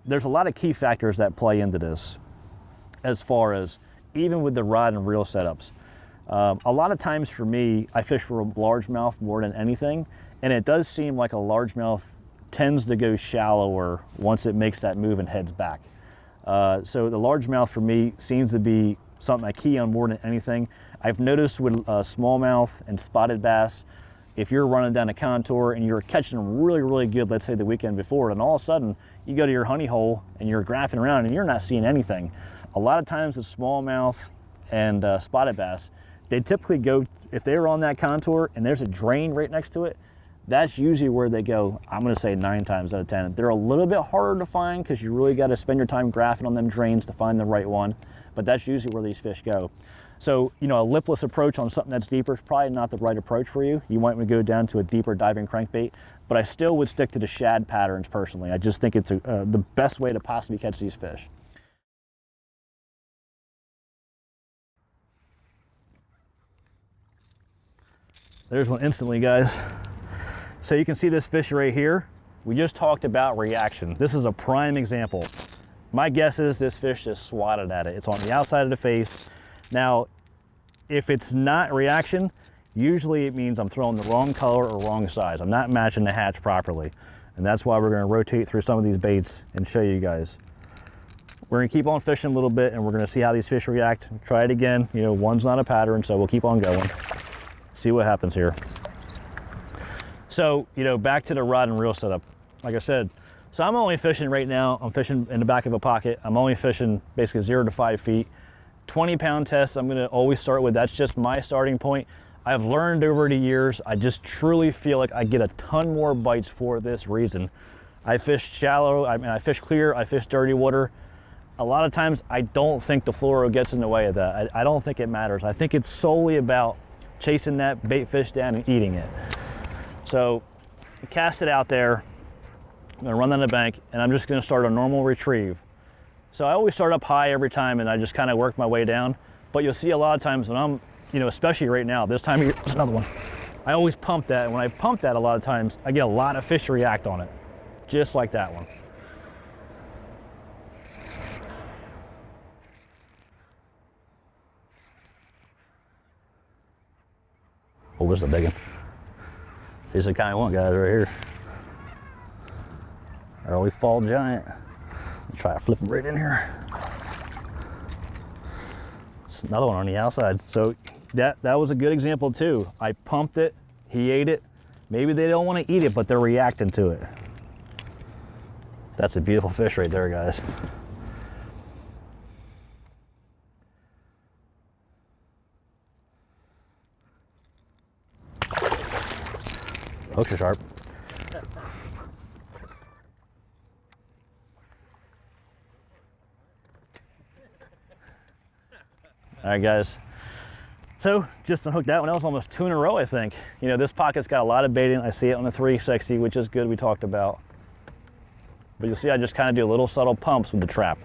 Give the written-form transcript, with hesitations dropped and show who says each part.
Speaker 1: There's a lot of key factors that play into this, as far as even with the rod and reel setups. A lot of times for me, I fish for a largemouth more than anything, and it does seem like a largemouth tends to go shallower once it makes that move and heads back. So the largemouth for me seems to be something I key on more than anything. I've noticed with smallmouth and spotted bass, if you're running down a contour and you're catching them really, really good, let's say the weekend before, and all of a sudden you go to your honey hole and you're graphing around and you're not seeing anything. A lot of times the smallmouth and spotted bass, they typically go, if they're on that contour and there's a drain right next to it, that's usually where they go. I'm gonna say 9 times out of 10. They're a little bit harder to find because you really gotta spend your time graphing on them drains to find the right one, but that's usually where these fish go. So, you know, a lipless approach on something that's deeper is probably not the right approach for you. You might want to go down to a deeper diving crankbait, but I still would stick to the shad patterns personally. I just think it's the best way to possibly catch these fish. There's one instantly, guys. So you can see this fish right here. We just talked about reaction. This is a prime example. My guess is this fish just swatted at it. It's on the outside of the face. Now, if it's not reaction, usually it means I'm throwing the wrong color or wrong size. I'm not matching the hatch properly. And that's why we're gonna rotate through some of these baits and show you guys. We're gonna keep on fishing a little bit and we're gonna see how these fish react. Try it again. You know, one's not a pattern, so we'll keep on going. See what happens here. So, you know, back to the rod and reel setup. Like I said, so I'm only fishing right now, I'm fishing in the back of a pocket. I'm only fishing basically 0 to 5 feet. 20-pound test, I'm gonna always start with. That's just my starting point. I've learned over the years, I just truly feel like I get a ton more bites for this reason. I fish shallow, I fish clear, I fish dirty water. A lot of times I don't think the fluoro gets in the way of that. I don't think it matters. I think it's solely about chasing that bait fish down and eating it. So cast it out there, I'm gonna run down the bank and I'm just gonna start a normal retrieve. So I always start up high every time and I just kind of work my way down. But you'll see a lot of times when I'm, you know, especially right now, this time of year, there's another one. I always pump that, and when I pump that a lot of times, I get a lot of fish to react on it, just like that one. Oh, this is a big one. This is the kind I want, guys, right here. Early fall giant. Try to flip them right in here. It's another one on the outside. So that was a good example too. I pumped it, he ate it. Maybe they don't want to eat it, but they're reacting to it. That's a beautiful fish right there, guys. Hooks are sharp. All right, guys. So just unhooked that one. That was almost 2 in a row, I think. You know, this pocket's got a lot of bait in it. I see it on the 360, which is good, we talked about. But you'll see I just kind of do little subtle pumps with the trap.